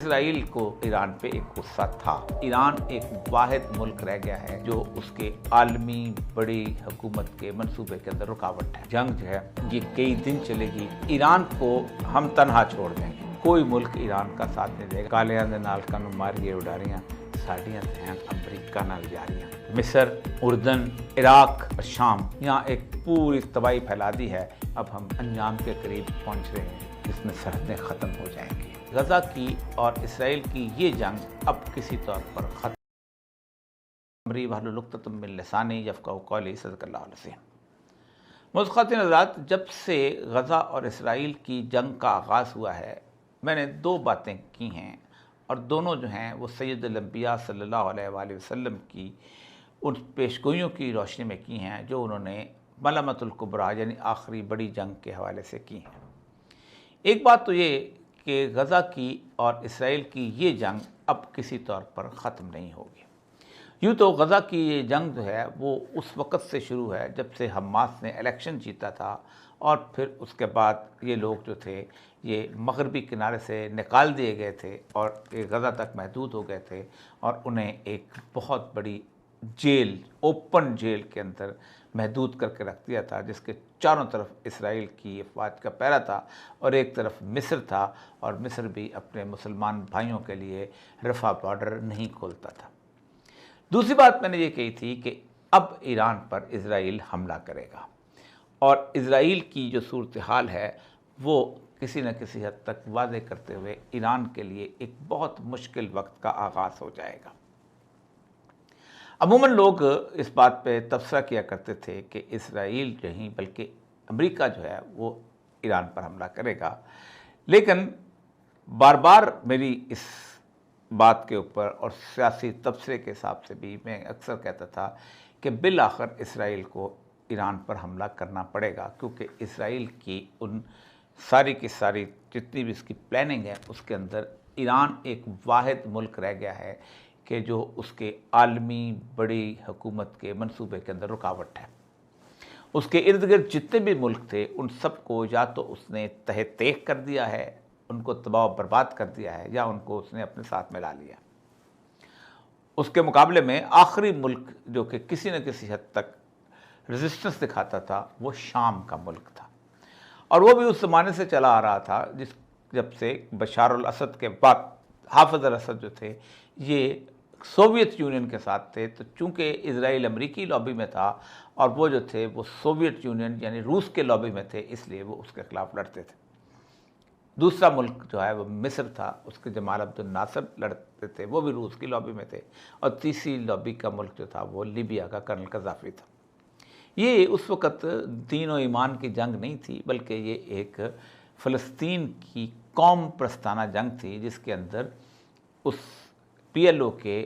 Israel को Iran पे एक गुस्सा था। ईरान एक वाहिद मुल्क रह गया है जो उसके आलमी बड़ी हुकूमत के मंसूबे के अंदर रुकावट है। जंग जो है ये कई दिन चलेगी। ईरान को हम तनहा छोड़ देंगे, कोई मुल्क ईरान का साथ नहीं देगा। कालियां दे नाल कानू मारिए उडारियां साड़ियां ध्यान अमरीका नाल जारियां। मिस्र, उर्दन, इराक और शाम, यहाँ एक पूरी तबाही फैला दी है। अब हम अंजाम के करीब पहुंच रहे हैं जिसमें सरहदें ख़त्म हो जाएंगी। गजा की और इसराइल की ये जंग अब किसी तौर पर ख़त्म। मुज़ख़्ख़ातिन हज़रात, जब से गजा और इसराइल की जंग का आगाज़ हुआ है, मैंने दो बातें की हैं और दोनों जो हैं वो सैयदुल अंबिया सल्लल्लाहु अलैहि वसल्लम की उन पेशगोइयों की रोशनी में की हैं जो उन्होंने मलमतुल कुबरा यानी आखिरी बड़ी जंग के हवाले से की हैं। एक बात तो ये कि गज़ा की और इसराइल की ये जंग अब किसी तौर पर ख़त्म नहीं होगी। यूँ तो गज़ा की ये जंग जो है वो उस वक़्त से शुरू है जब से हमास ने इलेक्शन जीता था और फिर उसके बाद ये लोग जो थे ये मगरबी किनारे से निकाल दिए गए थे और ये गज़ा तक महदूद हो गए थे और उन्हें एक बहुत बड़ी जेल, ओपन जेल के अंदर महदूद करके रख दिया था, जिसके चारों तरफ इसराइल की अफवाज का पहरा था और एक तरफ मिस्र था और मिस्र भी अपने मुसलमान भाइयों के लिए रफ़ा बॉर्डर नहीं खोलता था। दूसरी बात मैंने ये कही थी कि अब ईरान पर इसराइल हमला करेगा और इसराइल की जो सूरत हाल है वो किसी न किसी हद तक वाज़े करते हुए ईरान के लिए एक बहुत मुश्किल वक्त का आगाज़ हो जाएगा। अमूमन लोग इस बात पे तबसरा किया करते थे कि इसराइल नहीं बल्कि अमेरिका जो है वो ईरान पर हमला करेगा, लेकिन बार बार मेरी इस बात के ऊपर और सियासी तबसरे के हिसाब से भी मैं अक्सर कहता था कि बिल आखिर इसराइल को ईरान पर हमला करना पड़ेगा, क्योंकि इसराइल की उन सारी की सारी जितनी भी इसकी प्लानिंग है उसके अंदर ईरान एक वाहिद मुल्क रह गया है कि जो उसके आलमी बड़ी हुकूमत के मंसूबे के अंदर रुकावट है। उसके इर्द गिर्द जितने भी मुल्क थे उन सब को या तो उसने तहे तेख कर दिया है, उनको तबाह बर्बाद कर दिया है, या उनको उसने अपने साथ मिला लिया। उसके मुकाबले में आखिरी मुल्क जो कि किसी न किसी हद तक रेजिस्टेंस दिखाता था वो शाम का मुल्क था, और वो भी उस ज़माने से चला आ रहा था जब से बशार अल असद के बाद हाफिज़ अल असद जो थे ये सोवियत यूनियन के साथ थे। तो चूँकि इजराइल अमरीकी लॉबी में था और वो जो थे वो सोवियत यूनियन यानी रूस के लॉबी में थे, इसलिए वो उसके ख़िलाफ़ लड़ते थे। दूसरा मुल्क जो है वो मिस्र था, उसके जमाल अब्दुल नासर लड़ते थे, वो भी रूस की लॉबी में थे। और तीसरी लॉबी का मुल्क जो था वो लीबिया का कर्नल कज़ाफ़ी था। ये उस वक़्त दीन और ईमान की जंग नहीं थी, बल्कि ये एक फ़लस्तीन की कौम प्रस्ताना जंग थी, जिसके अंदर उस PLO के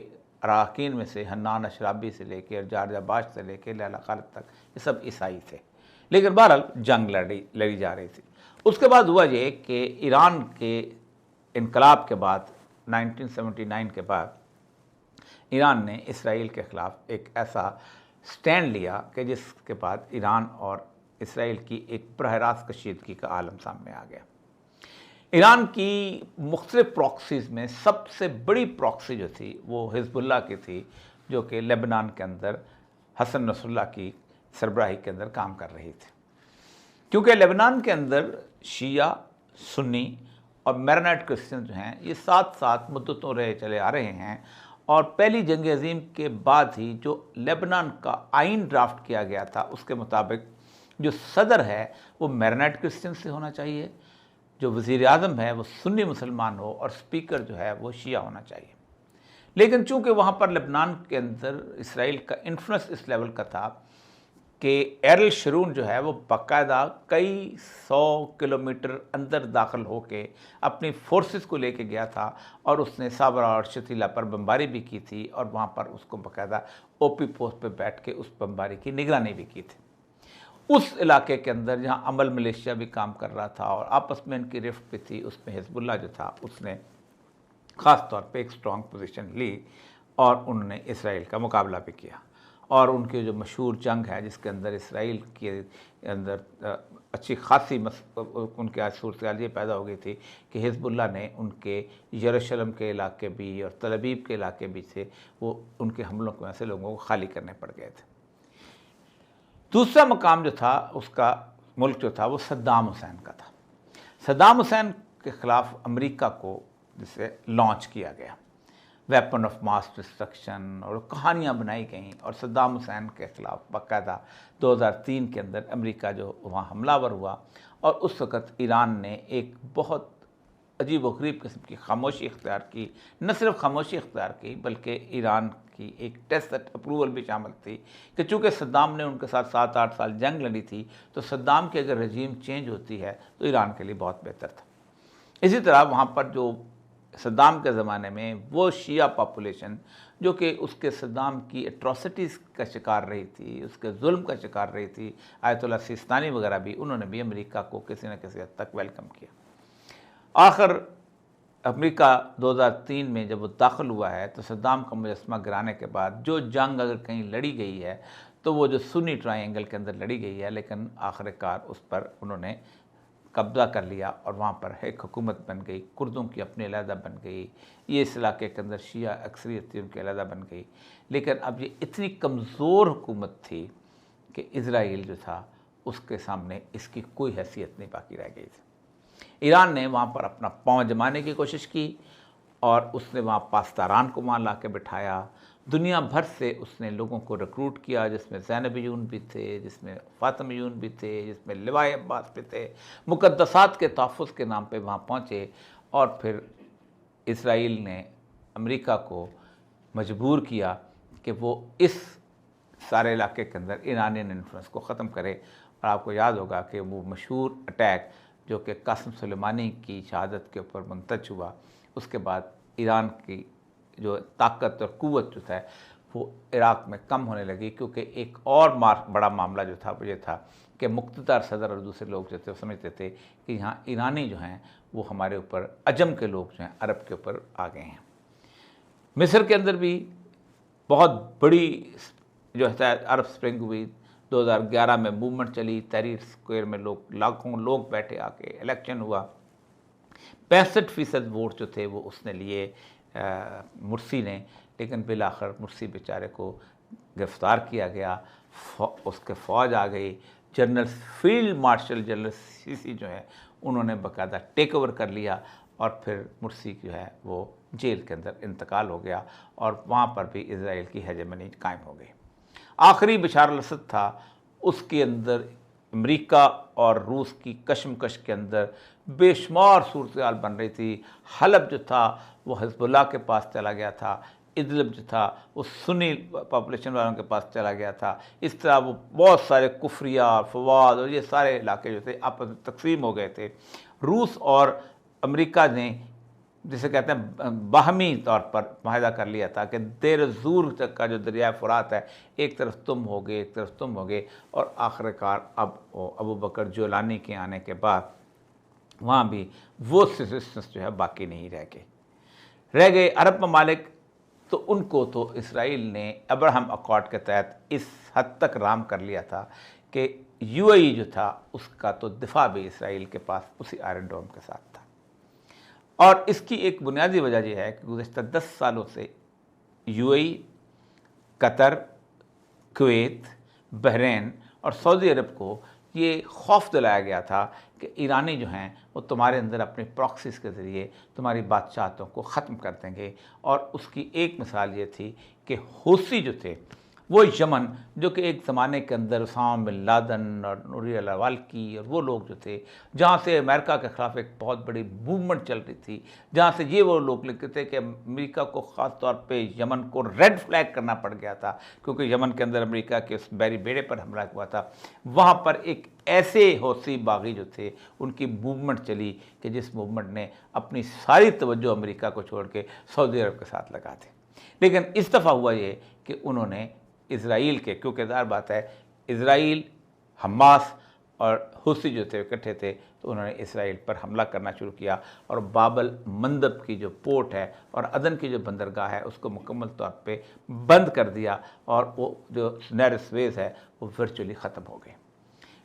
अरकान में से हन्नान अशराबी से लेकर जारजा बाश से लेकर लैला खालिद तक ये सब ईसाई थे। लेकिन बहरहाल जंग लड़ी जा रही थी। उसके बाद हुआ ये कि ईरान के इनकलाब के बाद 1979 के बाद ईरान ने इसराइल के ख़िलाफ़ एक ऐसा स्टैंड लिया कि जिसके बाद ईरान और इसराइल की एक बरह रास्त कशीदगी का आलम सामने आ गया। ईरान की मुख्तलिफ प्रॉक्सीज़ में सबसे बड़ी प्रॉक्सी जो थी वो हिज़्बुल्लाह की थी, जो कि लेबनान के अंदर हसन नसरुल्लाह की सरबराही के अंदर काम कर रही थी। क्योंकि लेबनान के अंदर शिया, सुन्नी और मैरोनाइट क्रिश्चियन जो हैं ये साथ साथ मुद्दतों रहे चले आ रहे हैं, और पहली जंग अज़ीम के बाद ही जो लेबनान का आइन ड्राफ्ट किया गया था उसके मुताबिक जो सदर है वो मैरोनाइट क्रिश्चियन से होना चाहिए, जो वज़ीर आज़म है वो सुन्नी मुसलमान हो और स्पीकर जो है वो शिया होना चाहिए। लेकिन चूँकि वहाँ पर लेबनान के अंदर इसराइल का इन्फ्लुएंस इस लेवल का था कि एरिल शरून जो है वो बाकायदा कई 100 किलोमीटर अंदर दाखिल होके अपनी फोर्सेस को लेके गया था और उसने साबरा और शतीला पर बमबारी भी की थी, और वहाँ पर उसको बाकायदा OP पोस्ट पे बैठ के उस बमबारी की निगरानी भी की थी। उस इलाके के अंदर जहाँ अमल मलेशिया भी काम कर रहा था और आपस में इनकी रिफ्ट भी थी, उसमें हिज़्बुल्लाह जो था उसने ख़ास तौर पे एक स्ट्रॉन्ग पोजीशन ली और उन्होंने इसराइल का मुकाबला भी किया। और उनके जो मशहूर जंग है जिसके अंदर इसराइल के अंदर अच्छी खासी उनके आज सूरत ये पैदा हो गई थी कि हिजबुल्लाह ने उनके यरूशलेम के इलाके भी और तल अवीव के इलाके भी से वो उनके हमलों की वजह से लोगों को खाली करने पड़ गए थे। दूसरा मकाम जो था उसका मुल्क जो था वो सद्दाम हुसैन का था। सद्दाम हुसैन के ख़िलाफ़ अमेरिका को जिसे लॉन्च किया गया, वेपन ऑफ मास डिस्ट्रक्शन और कहानियाँ बनाई गईं और सद्दाम हुसैन के ख़िलाफ़ बाकायदा 2003 के अंदर अमेरिका जो वहाँ हमलावर हुआ और उस वक़्त ईरान ने एक बहुत अजीब व गरीब किस्म की खामोशी इख्तियार की। न सिर्फ खामोशी इख्तियार की बल्कि ईरान की एक टेस्ट अप्रूवल भी शामिल थी कि चूँकि सद्दाम ने उनके साथ 7-8 साल जंग लड़ी थी तो सद्दाम की अगर रजीम चेंज होती है तो ईरान के लिए बहुत बेहतर था। इसी तरह वहाँ पर जो सद्दाम के ज़माने में वो शिया पॉपुलेशन जो कि उसके सद्दाम की एट्रॉसिटीज़ का शिकार रही थी, उसके जुल्म का शिकार रही थी, आयतुल्लाह सिस्तानी वगैरह भी, उन्होंने भी अमेरिका को किसी न किसी हद तक वेलकम किया। आखिर अमेरिका 2003 में जब वो दाखिल हुआ है तो सद्दाम का मुजस्समा गिराने के बाद जो जंग अगर कहीं लड़ी गई है तो वो जो सुन्नी ट्रायंगल के अंदर लड़ी गई है, लेकिन आखिरकार उस पर उन्होंने कब्ज़ा कर लिया और वहाँ पर एक हुकूमत बन गई, कुर्दों की अपनी अलहदा बन गई, ये इस इलाके के अंदर शिया अक्सरियत थी उनकी अलहदा बन गई। लेकिन अब ये इतनी कमज़ोर हुकूमत थी कि इज़राइल जो था उसके सामने इसकी कोई हैसियत नहीं बाकी रह गई थी। ईरान ने वहाँ पर अपना पाँव जमाने की कोशिश की और उसने वहाँ पास्तारान को वहाँ ला के बिठाया। दुनिया भर से उसने लोगों को रिक्रूट किया, जिसमें ज़ैनब यून भी थे, जिसमें फ़ातिमा यून भी थे, जिसमें लिवाए अब्बास भी थे। मुक़द्दसात के तहफ़्फ़ुज़ के नाम पे वहाँ पहुँचे और फिर इसराइल ने अमेरिका को मजबूर किया कि वो इस सारे इलाके के अंदर ईरानियन इन्फ्लुएंस को ख़त्म करे। और आपको याद होगा कि वो मशहूर अटैक जो कि कासिम सुलेमानी की शहादत के ऊपर मुंतज हुआ, उसके बाद ईरान की जो ताकत और क़ुव्वत जो था वो इराक़ में कम होने लगी, क्योंकि एक और बड़ा मामला जो था वो ये था कि मुक़्तदर सदर और दूसरे लोग जो थे वो समझते थे कि यहाँ ईरानी जो हैं वो हमारे ऊपर, अजम के लोग जो हैं अरब के ऊपर आ गए हैं। मिस्र के अंदर भी बहुत बड़ी जो है अरब स्प्रिंग हुई, 2011 में मूवमेंट चली, तहरीर स्क्वायर में लाखों लोग बैठे आके, इलेक्शन हुआ, 65% वोट जो थे वो उसने लिए मुर्सी ने, लेकिन बिल आखिर मुर्सी बेचारे को गिरफ़्तार किया गया, उसके फ़ौज आ गई, general field marshal general CC जो है उन्होंने बाकायदा टेक ओवर कर लिया और फिर मुर्सी जो है वो जेल के अंदर इंतकाल हो गया और वहाँ पर भी इज़राइल की हेजेमनी कायम हो गई। आखिरी बशार अल-असद था, उसके अंदर अमेरिका और रूस की कशमकश के अंदर बेशुमार सूरत-ए-हाल बन रही थी। हलब जो था वो हिज़्बुल्लाह के पास चला गया था, इदलिब जो था वो सुन्नी पॉपुलेशन वालों के पास चला गया था। इस तरह वो बहुत सारे कुफरिया, फवाद और ये सारे इलाके जो थे आपस में तकसीम हो गए थे। रूस और अमेरिका ने जिसे कहते हैं बाहमी तौर पर माहिदा कर लिया था कि देर ज़ूर तक का जो दरिया फ़ुरात है, एक तरफ तुम होगे एक तरफ तुम होगे, और आखिरकार अब अबू बकर जोलानी के आने के बाद वहाँ भी वो रेजिस्टेंस जो है बाकी नहीं रह गए अरब ममालिक। तो उनको तो इसराइल ने अब्राहम अकॉर्ड के तहत इस हद तक राम कर लिया था कि यूएई जो था उसका तो दिफा भी इसराइल के पास उसी आयरन डोम के साथ था। और इसकी एक बुनियादी वजह यह है कि गुज़श्ता 10 सालों से यूएई, कतर, कुवैत, बहरीन और सऊदी अरब को ये खौफ दिलाया गया था कि ईरानी जो हैं वो तुम्हारे अंदर अपने प्रॉक्सीज़ के ज़रिए तुम्हारी बादशाहतों को ख़त्म कर देंगे। और उसकी एक मिसाल ये थी कि हूसी जो थे वो यमन, जो कि एक ज़माने के अंदर उसामा बिन लादेन और नूरी अल-मालिकी और वो लोग जो थे, जहाँ से अमेरिका के ख़िलाफ़ एक बहुत बड़ी मूवमेंट चल रही थी, जहाँ से ये वो लोग लिखते थे कि अमेरिका को ख़ास तौर पे यमन को रेड फ्लैग करना पड़ गया था, क्योंकि यमन के अंदर अमेरिका के उस बैरी बेड़े पर हमला हुआ था। वहाँ पर एक ऐसे हौसी बागी जो थे उनकी मूवमेंट चली कि जिस मूवमेंट ने अपनी सारी तवज्जो अमेरिका को छोड़ के सऊदी अरब के साथ लगा दी। लेकिन इस दफ़ा हुआ ये कि उन्होंने इसराइल के, क्योंकि ज़ाहिर बात है इसराइल, हमास और हुसी जो थे इकट्ठे थे, तो उन्होंने इसराइल पर हमला करना शुरू किया और बाबल मंदब की जो पोर्ट है और अदन की जो बंदरगाह है उसको मुकम्मल तौर पे बंद कर दिया और वो जो सुनहरे स्वेज है वो वर्चुअली ख़त्म हो गए।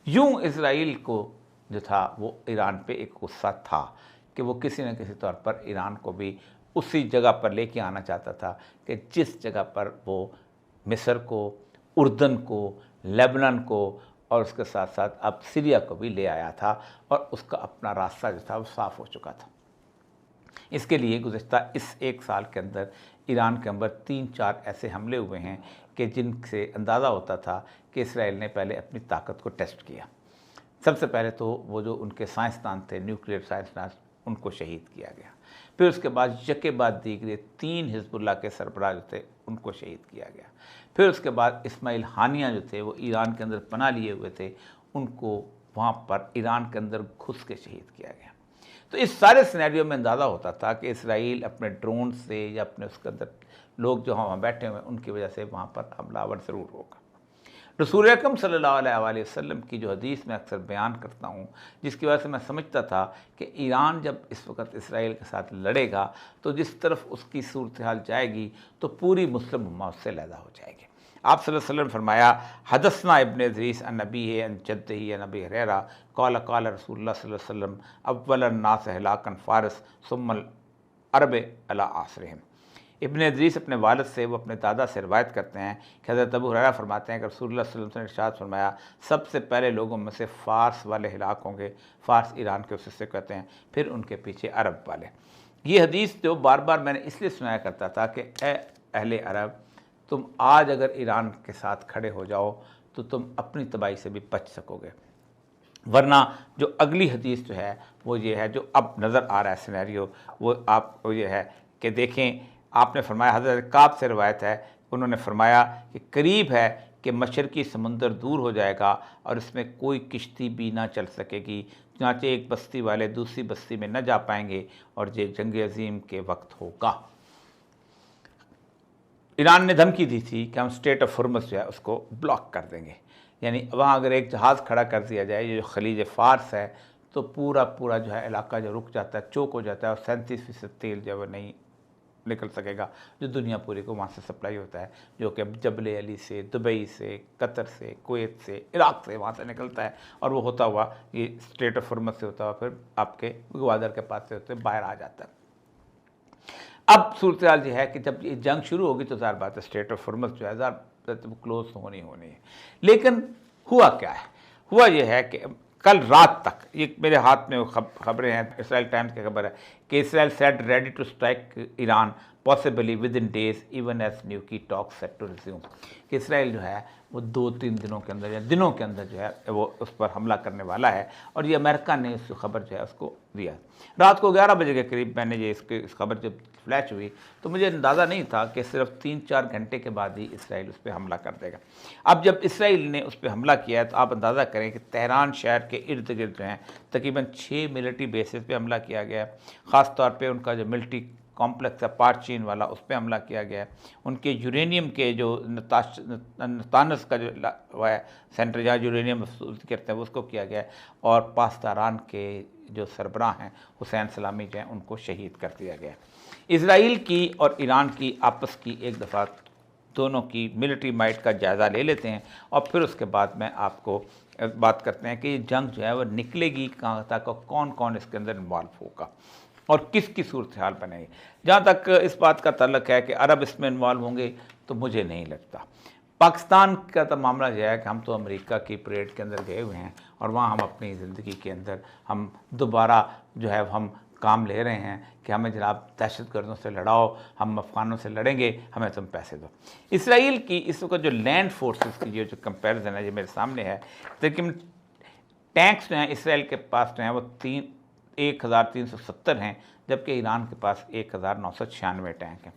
यूँ इसराइल को जो था वो ईरान पे एक गुस्सा था कि वो किसी न किसी तौर पर ईरान को भी उसी जगह पर लेके आना चाहता था कि जिस जगह पर वो मिस्र को, उर्दन को, लेबनान को और उसके साथ साथ अब सीरिया को भी ले आया था और उसका अपना रास्ता जो था वो साफ़ हो चुका था। इसके लिए गुज़श्ता इस एक साल के अंदर ईरान के अंदर 3-4 ऐसे हमले हुए हैं कि जिनसे अंदाज़ा होता था कि इसराइल ने पहले अपनी ताकत को टेस्ट किया। सबसे पहले तो वो जो उनके साइंसदान थे, न्यूक्लियर साइंसदान, उनको शहीद किया गया। फिर उसके बाद यके बाद दीगरे 3 हिज़्बुल्लाह के सरबराह जो थे उनको शहीद किया गया। फिर उसके बाद इस्माइल हानिया जो थे वो ईरान के अंदर पनाह लिए हुए थे, उनको वहाँ पर ईरान के अंदर घुस के शहीद किया गया। तो इस सारे सिनेरियो में अंदाज़ा होता था कि इसराइल अपने ड्रोन से या अपने उसके अंदर लोग जो वहाँ बैठे हुए हैं उनकी वजह से वहाँ पर हमलावर ज़रूर होगा। रसूल अकरम सल्लल्लाहु अलैहि वसल्लम की जो हदीस मैं अक्सर बयान करता हूँ, जिसकी वजह से मैं समझता था कि ईरान जब इस वक्त इसराइल के साथ लड़ेगा तो जिस तरफ उसकी सूरत हाल जाएगी तो पूरी मुस्लिम उम्मा उससे लैदा हो जाएगी। आप सल्लल्लाहु अलैहि वसल्लम फरमाया, हदसना इब्न इदरीस अन नबी अन जद्दही अन अबी हुरैरा क़ाल क़ाल रसूलुल्लाह सल्लल्लाहु अलैहि वसल्लम अव्वलन नास हिलाकन फ़ारिस सुम्मल अरब अला आसरिहिम। इब्न इदरीस अपने वालिद से, वो अपने दादा से रवायत करते हैं कि हज़रत अबू हुरैरा फरमाते हैं कि रसूलुल्लाह सल्लल्लाहु अलैहि वसल्लम ने इरशाद फरमाया, सबसे पहले लोगों में से फ़ारस वाले हिलाक होंगे। फ़ारस ईरान के उस हिस्से कहते हैं, फिर उनके पीछे अरब वाले। ये हदीस जो बार बार मैंने इसलिए सुनाया करता था कि ए अहले अरब, तुम आज अगर ईरान के साथ खड़े हो जाओ तो तुम अपनी तबाही से भी बच सकोगे, वरना जो अगली हदीस जो है वो ये है जो अब नज़र आ रहा है सिनेरियो, वो आपको ये है कि देखें, आपने फरमाया, हज़रत काब से रवायत है, उन्होंने फरमाया कि करीब है कि मशरकी समुंदर दूर हो जाएगा और इसमें कोई किश्ती भी ना चल सकेगी, चुनांचे एक बस्ती वाले दूसरी बस्ती में न जा पाएंगे और ये जंग अजीम के वक्त होगा। ईरान ने धमकी दी थी कि हम स्टेट ऑफ हुर्मुज़ जो है उसको ब्लॉक कर देंगे, यानी वहाँ अगर एक जहाज़ खड़ा कर दिया जाए, ये जो खलीज फ़ारस है, तो पूरा पूरा जो है इलाका जो रुक जाता है, चौक हो जाता है और 37% तेल जो है वो नहीं निकल सकेगा, जो दुनिया पूरी को वहाँ से सप्लाई होता है, जो कि जबल अली से, दुबई से, कतर से, कुवैत से, इराक़ से वहाँ से निकलता है और वो होता हुआ ये स्टेट ऑफ हुर्मुज़ से होता हुआ फिर आपके ग्वादर के पास से होते बाहर आ जाता है। अब सूरत हाल ये है कि जब ये जंग शुरू होगी तो ज़ाहिर बात है स्टेट ऑफ हुर्मुज़ जो है तो क्लोज होनी है। लेकिन हुआ क्या है? हुआ ये है कि कल रात तक, ये मेरे हाथ में खबरें हैं, इसराइल टाइम्स की खबर है कि Israel said ready to strike Iran possibly within days even as nuke talks set to resume, कि इसराइल जो है वो 2-3 दिनों के अंदर या दिनों के अंदर जो है वो उस पर हमला करने वाला है, और ये अमेरिका ने इस खबर जो है उसको दिया। रात को 11 बजे के करीब मैंने ये इस खबर जब फ्लैश हुई तो मुझे अंदाज़ा नहीं था कि सिर्फ 3-4 घंटे के बाद ही इसराइल उस पर हमला कर देगा। अब जब इसराइल ने उस पर हमला किया है तो आप अंदाज़ा करें कि तेहरान शहर के इर्द गिर्द जो हैं तकरीबन 6 मिलिट्री बेसिस पे हमला किया गया है। ख़ास तौर पे उनका जो मिलिट्री कॉम्प्लेक्स है पार्ट चीन वाला, उस पर हमला किया गया है। उनके यूरेनियम के जो नतानस का जो वो है सेंटर जहाँ यूरेनियम करते हैं उसको किया गया है, और पास्तारान के जो सरबराह हैं हुसैन सलामी जो हैं उनको शहीद कर दिया गया है। इसराइल की और ईरान की आपस की एक दफ़ा दोनों की मिलिट्री माइट का जायज़ा ले लेते हैं और फिर उसके बाद में आपको बात करते हैं कि ये जंग जो है वो निकलेगी कहाँ तक और कौन कौन इसके अंदर इन्वॉल्व होगा और किसकी सूरत हाल बनेगी। जहाँ तक इस बात का तल्लक है कि अरब इसमें इन्वॉल्व होंगे तो मुझे नहीं लगता। पाकिस्तान का तो मामला यह है कि हम तो अमेरिका की परेड के अंदर गए हुए हैं और वहाँ हम अपनी ज़िंदगी के अंदर हम दोबारा जो है हम काम ले रहे हैं कि हमें जनाब दहशतगर्दों से लड़ाओ, हम अफ़गानों से लड़ेंगे, हमें तुम पैसे दो। इसराइल की इस वक्त जो लैंड फोर्सेस की जो कंपैरिजन है ये मेरे सामने है, लेकिन टैंक्स जो हैं इसराइल के पास जो हैं वो 1370 हैं, जबकि ईरान के पास 1996 टैंक हैं।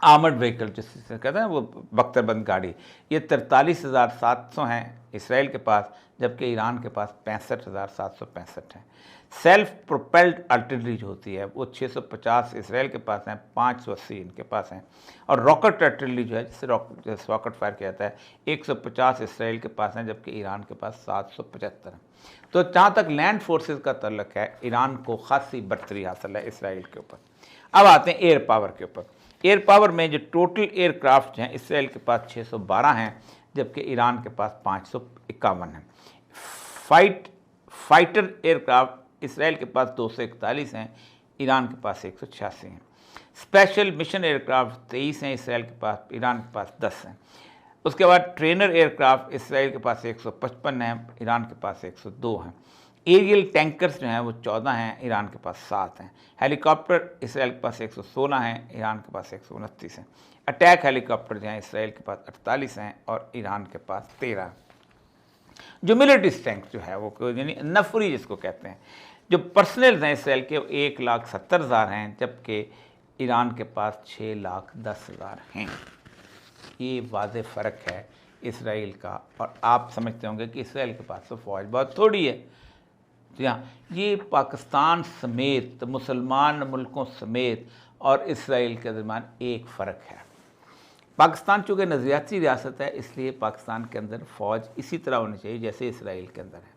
आर्मर्ड व्हीकल जिसे कहते हैं वो बख्तरबंद गाड़ी, ये 43,700 हैं इसराइल के पास, जबकि ईरान के पास 65,765 हैं। सेल्फ प्रोपेल्ड आर्टिलरी जो होती है वो 650 इसराइल के पास हैं, 580 इनके पास हैं। और रॉकेट आर्टिलरी जो है जिससे रॉकेट फायर किया जाता है 150 इसराइल के पास हैं, जबकि ईरान के पास 775 हैं। तो जहाँ तक लैंड फोर्सेस का तल्लक है, ईरान को खासी बढ़तरी हासिल है इसराइल के ऊपर। अब आते हैं एयर पावर के ऊपर। एयर पावर में जो टोटल एयरक्राफ्ट हैं इसराइल के पास 612 हैं, जबकि ईरान के पास 551 हैं। फाइटर एयरक्राफ्ट इसराइल के पास 241 हैं, ईरान के पास 186 हैं। स्पेशल मिशन एयरक्राफ्ट 23 हैं इसराइल के पास, ईरान के पास 10 हैं। उसके बाद ट्रेनर एयरक्राफ्ट इसराइल के पास 155 हैं, ईरान के पास 102 हैं। एरियल टैंकर्स जो हैं वो 14 हैं, ईरान के पास 7 हैं। हेलीकॉप्टर इसराइल के पास 116 हैं, ईरान के पास 129 हैं। अटैक हेलीकॉप्टर जो हैं इसराइल के पास 48 हैं और ईरान के पास 13 हैं। जो मिलिट्री स्ट्रेंथ जो है वो यानी नफरी जिसको कहते हैं, जो पर्सनल हैं इसराइल के 1,70,000 हैं, जबकि ईरान के पास 6,10,000 हैं। ये वाज़ेह फ़र्क है इसराइल का। और आप समझते होंगे कि इसराइल के पास तो फ़ौज बहुत थोड़ी है। जी हाँ, ये पाकिस्तान समेत मुसलमान मुल्कों समेत और इसराइल के दरमियान एक फ़र्क है। पाकिस्तान चूँकि नज़रियाती रियासत है, इसलिए पाकिस्तान के अंदर फ़ौज इसी तरह होनी चाहिए जैसे इसराइल के अंदर है।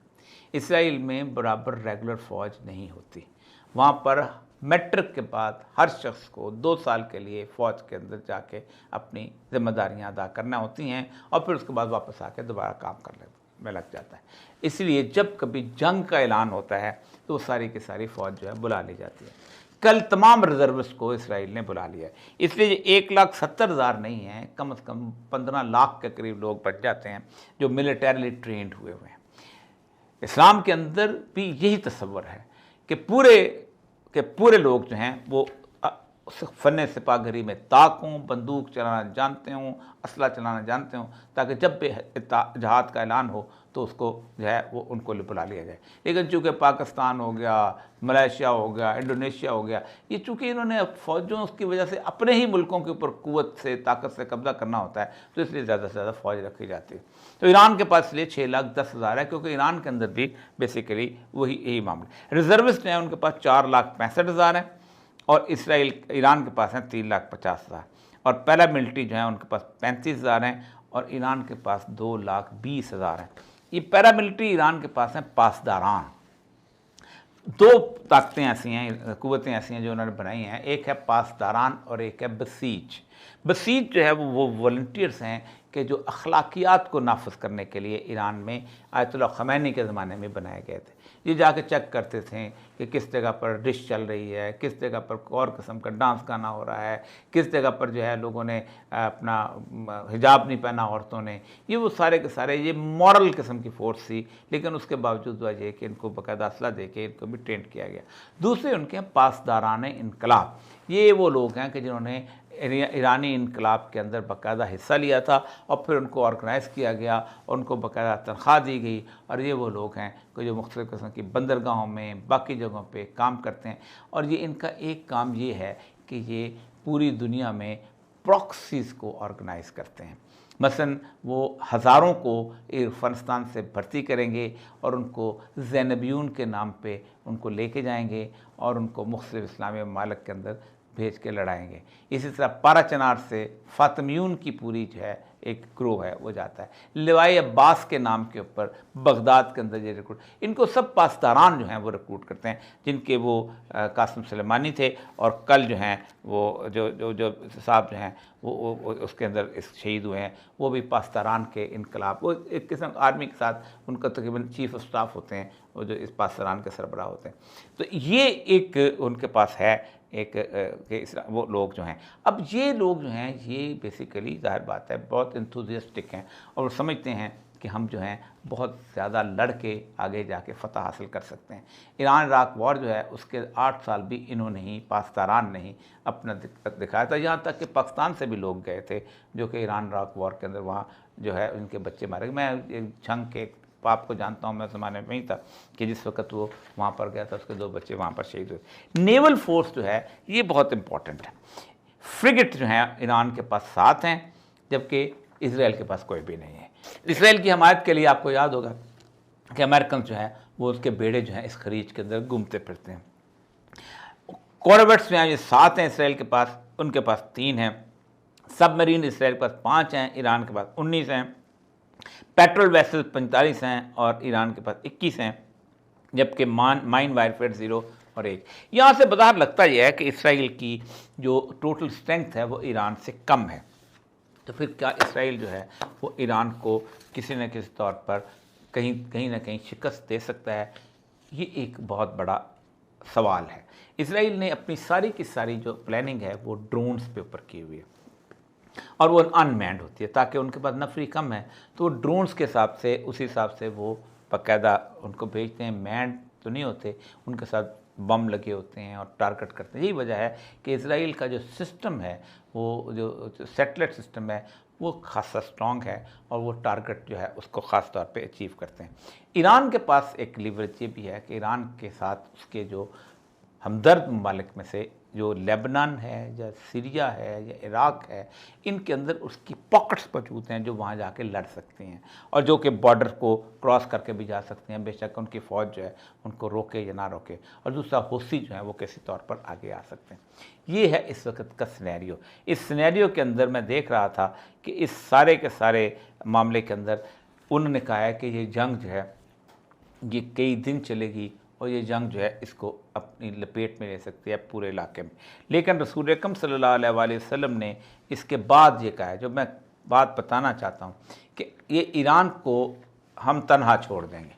इसराइल में बराबर रेगुलर फ़ौज नहीं होती। वहाँ पर मैट्रिक के बाद हर शख्स को 2 साल के लिए फ़ौज के अंदर जाके अपनी ज़िम्मेदारियाँ अदा करना होती हैं और फिर उसके बाद वापस आके दोबारा काम करने में लग जाता है। इसलिए जब कभी जंग का ऐलान होता है तो सारी की सारी फ़ौज जो है बुला ली जाती है। कल तमाम रिजर्विस्ट को इसराइल ने बुला लिया है, इसलिए 1,70,000 नहीं हैं, कम से कम 15 लाख के करीब लोग बच जाते हैं जो मिलिटरीली ट्रेंड हुए हैं। इस्लाम के अंदर भी यही तस्वर है कि पूरे लोग जो हैं वो फ़न सिपाहगरी में ताक हों, बंदूक चलाना जानते हों, असला चलाना जानते हों, ताकि जब भी जहाद का ऐलान हो तो उसको जो है वो उनको बुला लिया जाए। लेकिन चूँकि पाकिस्तान हो गया, मलेशिया हो गया, इंडोनेशिया हो गया, ये चूँकि इन्होंने फ़ौजों की वजह से अपने ही मुल्कों के ऊपर क़ुव्वत से ताकत से कब्ज़ा करना होता है, तो इसलिए ज़्यादा से ज़्यादा फ़ौज रखी जाती है। तो ईरान के पास इसलिए 6,10,000 है, क्योंकि ईरान के अंदर भी बेसिकली यही मामला। रिजर्विस्ट हैं उनके पास 4,65,000 हैं और ईरान के पास हैं 3,50,000 और पैरामिलिट्री जो है उनके पास 35,000 हैं और ईरान के पास 2,20,000 हैं। ये पैरामिलिट्री ईरान के पास हैं पासदारान। 2 ताकतें ऐसी हैं, क़ुव्वतें ऐसी हैं जो उन्होंने बनाई हैं, एक है पासदारान और एक है बसीज। बसीज जो है वो वॉलंटियर्स हैं कि जो अखलाकियात को नाफिज करने के लिए ईरान में आयतुल्लाह ख़मैनी के ज़माने में बनाए गए थे। ये जाके चेक करते थे कि किस जगह पर डिश चल रही है, किस जगह पर और किस्म का डांस गाना हो रहा है, किस जगह पर जो है लोगों ने अपना हिजाब नहीं पहना औरतों ने। ये वो सारे के सारे ये मॉरल किस्म की फोर्स थी, लेकिन उसके बावजूद वजह है कि इनको बाकायदा असला दे के इनको भी ट्रेंड किया गया। दूसरे उनके हैं पासदारान इनकलाब। ये वो लोग हैं कि जिन्होंने ईरानी इनकलाब के अंदर बाकायदा हिस्सा लिया था और फिर उनको ऑर्गेनाइज़ किया गया, उनको बाकायदा तनख्वाह दी गई। और ये वो लोग हैं कि जो मुख्तलिफ़ किस्म की बंदरगाहों में बाकी जगहों पे काम करते हैं। और ये इनका एक काम ये है कि ये पूरी दुनिया में प्रॉक्सीज़ को ऑर्गेनाइज़ करते हैं। मसलन वो हज़ारों को अफ़गानिस्तान से भर्ती करेंगे और उनको ज़ैनबियून के नाम पे उनको लेके जाएंगे और उनको मुख्तलिफ़ इस्लामी ममालिक के अंदर भेज के लड़ाएंगे। इसी तरह पाराचनार से फ़ातिमियून की पूरी जो है एक ग्रोह है वो जाता है। लिवाए अब्बास के नाम के ऊपर बगदाद के अंदर ये रिक्रूट, इनको सब पासदारान जो हैं वो रिक्रूट करते हैं, जिनके वो कासिम सुलेमानी थे और कल जो हैं वो जो साहब जो हैं वो उसके अंदर इस शहीद हुए हैं, वो भी पासदारान के इनकलाब, वो एक किस्म आर्मी के साथ उनका तकरीबन चीफ ऑफ स्टाफ होते हैं, वो जो इस पासदारान के सरबराह होते हैं। तो ये एक उनके पास है वो लोग जो हैं। अब ये लोग जो हैं ये बेसिकली ज़ाहिर बात है बहुत इंथुजियास्टिक हैं और समझते हैं कि हम जो हैं बहुत ज़्यादा लड़ के आगे जाके फ़तह हासिल कर सकते हैं। ईरान इराक वॉर जो है उसके 8 साल भी इन्होंने ही, पासदारान ने ही अपना दिखाया था। यहाँ तक कि पाकिस्तान से भी लोग गए थे जो कि ईरान इराक वॉर के अंदर वहाँ जो है उनके बच्चे मारे गए। मैं एक झंग के पाप को जानता हूँ, मैं ज़माने में ही था कि जिस वक्त वो वहाँ पर गया था उसके 2 बच्चे वहाँ पर शहीद हुए। नेवल फोर्स जो है ये बहुत इम्पॉर्टेंट है। फ्रिगेट जो हैं ईरान के पास 7 हैं, जबकि इसराइल के पास कोई भी नहीं है। इसराइल की हमायत के लिए आपको याद होगा कि अमेरिकन जो हैं वो उसके बेड़े जो हैं इस खलीज के अंदर घूमते फिरते हैं। कॉरवेट्स जो हैं ये 7 हैं इसराइल के पास, उनके पास 3 हैं। सबमरीन इसराइल के पास 5 हैं, ईरान के पास 19 हैं। पेट्रोल वेसल 45 हैं और ईरान के पास 21 हैं, जबकि माइन वारफेयर 0 और 1। यहाँ से बाहर लगता यह है कि इसराइल की जो टोटल स्ट्रेंथ है वो ईरान से कम है। तो फिर क्या इसराइल जो है वो ईरान को किसी न किसी तौर पर कहीं ना कहीं शिकस्त दे सकता है? ये एक बहुत बड़ा सवाल है। इसराइल ने अपनी सारी की सारी जो प्लानिंग है वो ड्रोन्स पे ऊपर की हुई है और वो अनमैन्ड होती है, ताकि उनके पास नफरी कम है तो वो ड्रोन्स के हिसाब से उसी हिसाब से वो बाकायदा उनको भेजते हैं। मैंड तो नहीं होते, उनके साथ बम लगे होते हैं और टारगेट करते हैं। यही वजह है कि इसराइल का जो सिस्टम है वो जो सैटेलाइट सिस्टम है वो खासा स्ट्रॉन्ग है और वो टारगेट जो है उसको ख़ास तौर पे अचीव करते हैं। ईरान के पास एक लीवरेज ये भी है कि ईरान के साथ उसके जो हमदर्द ममालिक में से जो लेबनान है या सीरिया है या इराक है, इनके अंदर उसकी पॉकेट्स मौजूद हैं जो वहाँ जाके लड़ सकती हैं और जो कि बॉर्डर को क्रॉस करके भी जा सकते हैं, बेशक उनकी फ़ौज जो है उनको रोके या ना रोके। और दूसरा हौसी जो है वो किसी तौर पर आगे आ सकते हैं। ये है इस वक्त का सिनेरियो। इस सिनेरियो के अंदर मैं देख रहा था कि इस सारे के सारे मामले के अंदर उन्होंने कहा है कि ये जंग जो है ये कई दिन चलेगी और ये जंग जो है इसको अपनी लपेट में ले सकती है पूरे इलाके में। लेकिन रसूल अकरम सल्लल्लाहु अलैहि वसल्लम ने इसके बाद ये कहा है, जो मैं बात बताना चाहता हूँ, कि ये ईरान को हम तनहा छोड़ देंगे।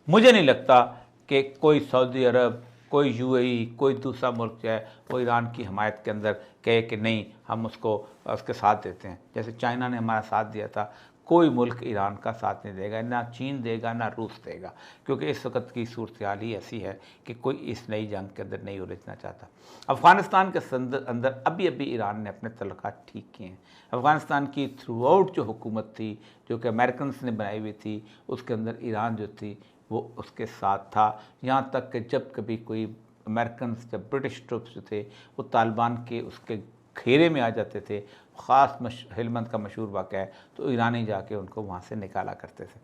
मुझे नहीं लगता कि कोई सऊदी अरब, कोई यूएई, कोई दूसरा मुल्क जो है वो ईरान की हमायत के अंदर कहे कि नहीं हम उसको उसके साथ देते हैं। जैसे चाइना ने हमारा साथ दिया था, कोई मुल्क ईरान का साथ नहीं देगा, ना चीन देगा ना रूस देगा, क्योंकि इस वक्त की सूरत हाल ही ऐसी है कि कोई इस नई जंग के अंदर नहीं उलझना चाहता। अफ़गानिस्तान के अंदर अभी अभी ईरान ने अपने तल्लुकात ठीक किए हैं। अफ़गानिस्तान की थ्रू आउट जो हुकूमत थी जो कि अमेरिकन ने बनाई हुई थी, उसके अंदर ईरान जो थी वो उसके साथ था। यहाँ तक कि जब कभी कोई अमेरिकन जब ब्रिटिश ट्रुप्स जो थे वो तालिबान के उसके घेरे में आ जाते थे, ख़ास हेलमंद का मशहूर वाक़या है, तो ईरानी जाके उनको वहाँ से निकाला करते थे।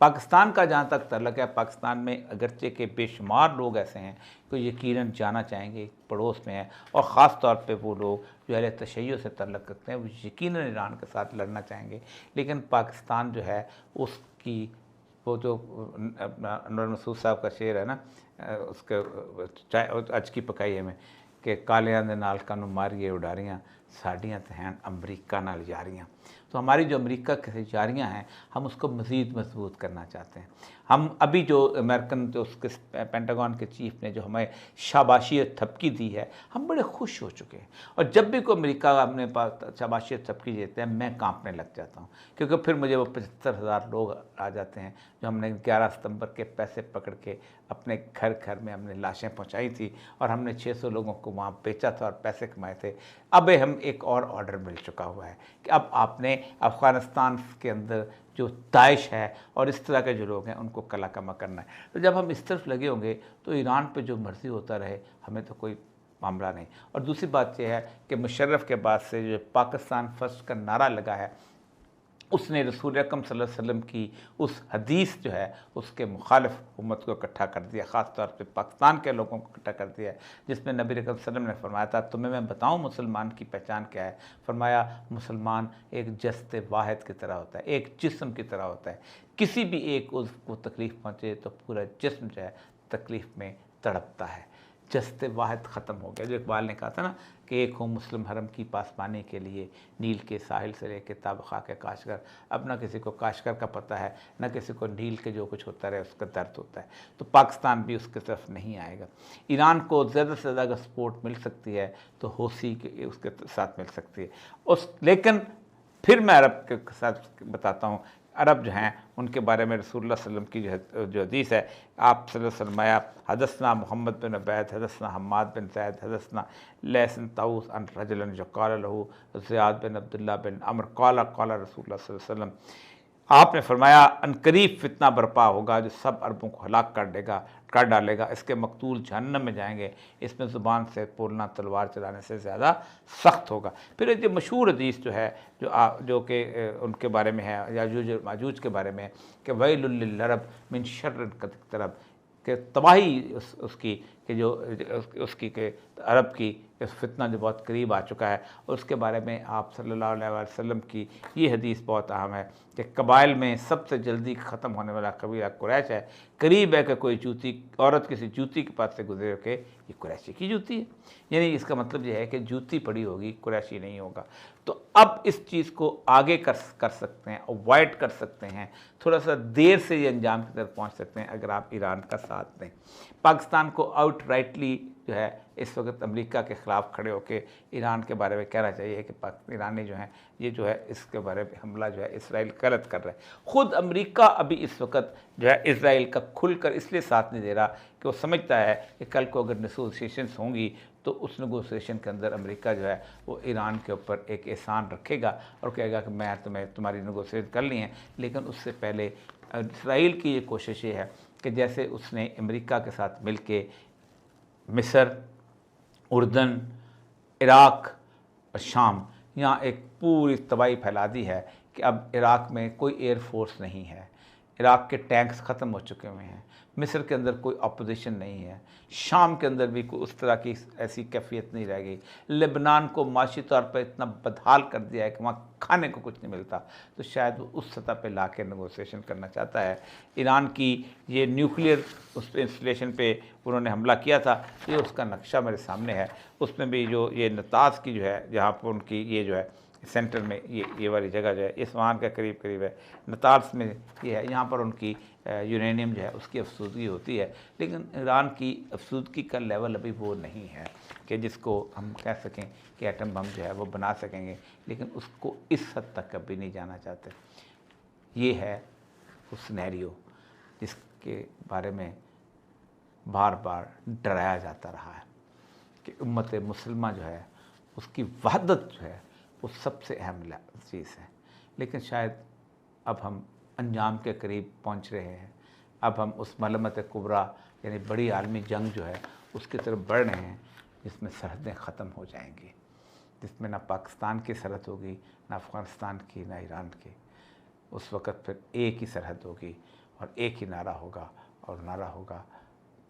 पाकिस्तान का जहाँ तक तल्लुक़ है, पाकिस्तान में अगरचे के बेशुमार लोग ऐसे हैं कि यकीनन जाना चाहेंगे, पड़ोस में है, और ख़ास तौर पे वो लोग जो अहले तशय्युअ से तल्लुक़ रखते हैं वो यकीनन ईरान के साथ लड़ना चाहेंगे। लेकिन पाकिस्तान जो है उसकी वो जो अनवर मसूद साहब का शेर है ना, उसके चाय अज की पकाई है में कि कालियां दे नाल कानू मारिए उडारियां साड़ियाँ तो हैं अमरीका नाल यारियाँ। तो हमारी जो अमरीका से यारियाँ हैं हम उसको मज़ीद मजबूत करना चाहते हैं। हम अभी जो अमेरिकन जो उसके पेंटागन के चीफ ने जो हमें शाबाशियत थपकी दी है, हम बड़े खुश हो चुके हैं। और जब भी कोई अमेरिका अपने पास शाबाशियत थपकी देते हैं मैं कांपने लग जाता हूँ, क्योंकि फिर मुझे वो 75,000 लोग आ जाते हैं जो हमने 11 सितंबर के पैसे पकड़ के अपने घर घर में हमने लाशें पहुँचाई थी और हमने 600 लोगों को वहाँ बेचा था और पैसे कमाए थे। अब हम एक और ऑर्डर मिल चुका हुआ है कि अब आपने अफ़गानिस्तान के अंदर जो दाइश है और इस तरह के जो लोग हैं उनको कला कमा करना है। तो जब हम इस तरफ लगे होंगे तो ईरान पे जो मर्ज़ी होता रहे, हमें तो कोई मामला नहीं। और दूसरी बात यह है कि मुशर्रफ के बाद से जो पाकिस्तान फर्स्ट का नारा लगा है, उसने रसूल अकरम सल्लल्लाहु अलैहि वसल्लम की उस हदीस जो है उसके मुखालिफ उम्मत को इकट्ठा कर दिया, ख़ास तौर पे पाकिस्तान के लोगों को इकट्ठा कर दिया, जिसमें नबी अकरम सल्लल्लाहु अलैहि वसल्लम ने फरमाया था तुम्हें मैं बताऊं मुसलमान की पहचान क्या है। फरमाया मुसलमान एक जस्ते वाहिद की तरह होता है, एक जिस्म की तरह होता है। किसी भी एक उज़्व को तकलीफ़ पहुँचे तो पूरा जिस्म जो है तकलीफ़ में तड़पता है। जस्ते वाहिद ख़त्म हो गया। जो इकबाल ने कहा था ना कि एक हो मुस्लिम हरम की पासबानी के लिए, नील के साहिल से लेके ताबखा के काशगर। अब ना किसी को काशगर का पता है, ना किसी को नील के जो कुछ होता रहे उसका दर्द होता है। तो पाकिस्तान भी उसकी तरफ नहीं आएगा। ईरान को ज़्यादा से ज़्यादा अगर सपोर्ट मिल सकती है तो हौसी के उसके साथ मिल सकती है लेकिन फिर मैं अरब के साथ बताता हूँ। अरब जो हैं उनके बारे में रसूलुल्लाह सल्लल्लाहु अलैहि वसल्लम की जो हदीस है, आप सल्लल्लाहु अलैहि वसल्लम फरमाया हदसना मोहम्मद बिन उबैद हदसना हम्माद बिन ज़ैद हदसना लैसन ताऊस अन रजुलन जो क़ाल लहू ज़ियाद बिन अब्दुल्लाह बिन अमर क़ाला क़ाला रसूलुल्लाह सल्लल्लाहु अलैहि वसल्लम। आपने फरमाया अनकरीब फितना बर्पा होगा जो सब अरबों को हलाक कर डालेगा, इसके मकतूल जहन्नम में जाएंगे, इसमें ज़ुबान से बोलना तलवार चलाने से ज़्यादा सख्त होगा। फिर एक जो मशहूर हदीस जो है जो कि उनके बारे में है, याजूज माजूज के बारे में, कि वैलुल लिल अरब मिन शर्रिन कद इक़्तरब, कि तबाही उसकी कि जो उसकी के अरब की इस फितना जो बहुत करीब आ चुका है। उसके बारे में आप सल्लल्लाहु अलैहि वसल्लम की ये हदीस बहुत अहम है कि कबाइल में सबसे जल्दी ख़त्म होने वाला कबीला कुरैश है। करीब है कि कोई जूती औरत किसी जूती के पास से गुजरे के ये कुरैशी की जूती है, यानी इसका मतलब ये है कि जूती पड़ी होगी, कुरैशी नहीं होगा। तो अब इस चीज़ को आगे कर सकते हैं, अवॉइड कर सकते हैं, थोड़ा सा देर से ये अंजाम की तरफ पहुँच सकते हैं अगर आप ईरान का साथ दें। पाकिस्तान को आउटराइटली जो है इस वक्त अमेरिका के ख़िलाफ़ खड़े होकर ईरान के बारे में कहना चाहिए कि ईरानी जो हैं ये जो है इसके बारे में हमला जो है इसराइल गलत कर रहा है। ख़ुद अमेरिका अभी इस वक्त जो है इसराइल का खुलकर इसलिए साथ नहीं दे रहा कि वो समझता है कि कल को अगर नेगोशिएशंस होंगी तो उस नेगोशिएशन के अंदर अमेरिका जो है वो ईरान के ऊपर एक एहसान रखेगा और कहेगा कि मैं तुम्हारी नेगोशिएशन कर ली हैं। लेकिन उससे पहले इसराइल की ये कोशिश ये है कि जैसे उसने अमेरिका के साथ मिल के मिस्र, उर्दन, इराक़ और शाम यहाँ एक पूरी तबाही फैला दी है कि अब इराक़ में कोई एयर फोर्स नहीं है, इराक़ के टैंक्स ख़त्म हो चुके हुए हैं, मिस्र के अंदर कोई अपोजिशन नहीं है, शाम के अंदर भी कोई उस तरह की ऐसी कैफियत नहीं रह गई, लेबनान को माशी तौर पर इतना बदहाल कर दिया है कि वहाँ खाने को कुछ नहीं मिलता। तो शायद वो उस सतह पे ला के नेगोशिएशन करना चाहता है। ईरान की ये न्यूक्लियर उस इंस्टॉलेशन पे उन्होंने हमला किया था, ये उसका नक्शा मेरे सामने है। उसमें भी जो ये नताज की जो है जहाँ पर उनकी ये जो है सेंटर में ये वाली जगह जो है इस्फहान के करीब है, नताज में ये है, यहाँ पर उनकी यूरेनियम जो है उसकी अफसूदगी होती है। लेकिन ईरान की अफसूदगी का लेवल अभी वो नहीं है कि जिसको हम कह सकें कि एटम बम जो है वो बना सकेंगे, लेकिन उसको इस हद तक कभी नहीं जाना चाहते। ये है वो सिनेरियो जिसके बारे में बार बार डराया जाता रहा है कि उम्मत मुसलमा जो है उसकी वहदत जो है वो सबसे अहम चीज़ है। लेकिन शायद अब हम अंजाम के करीब पहुंच रहे हैं। अब हम उस मलमत कुबरा यानी बड़ी आलमी जंग जो है उसकी तरफ बढ़ रहे हैं जिसमें सरहदें ख़त्म हो जाएंगी, जिसमें ना पाकिस्तान की सरहद होगी, ना अफ़गानिस्तान की, ना ईरान की। उस वक़्त फिर एक ही सरहद होगी और एक ही नारा होगा, और नारा होगा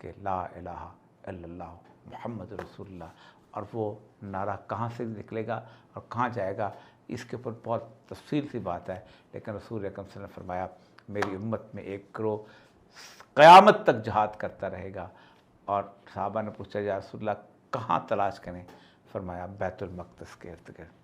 कि ला इलाहा इल्लल्लाह मुहम्मद रसूलुल्लाह। और वो नारा कहाँ से निकलेगा और कहाँ जाएगा इसके ऊपर बहुत तफसील सी बात है। लेकिन रसूल अकरम सल्लल्लाहु अलैहि वसल्लम ने फरमाया मेरी उम्मत में एक गिरोह क़यामत तक जहाद करता रहेगा। और सहाबा ने पूछा या रसूलल्लाह कहाँ तलाश करें? फरमाया बैतुल मक़दस के इर्द गिर्द।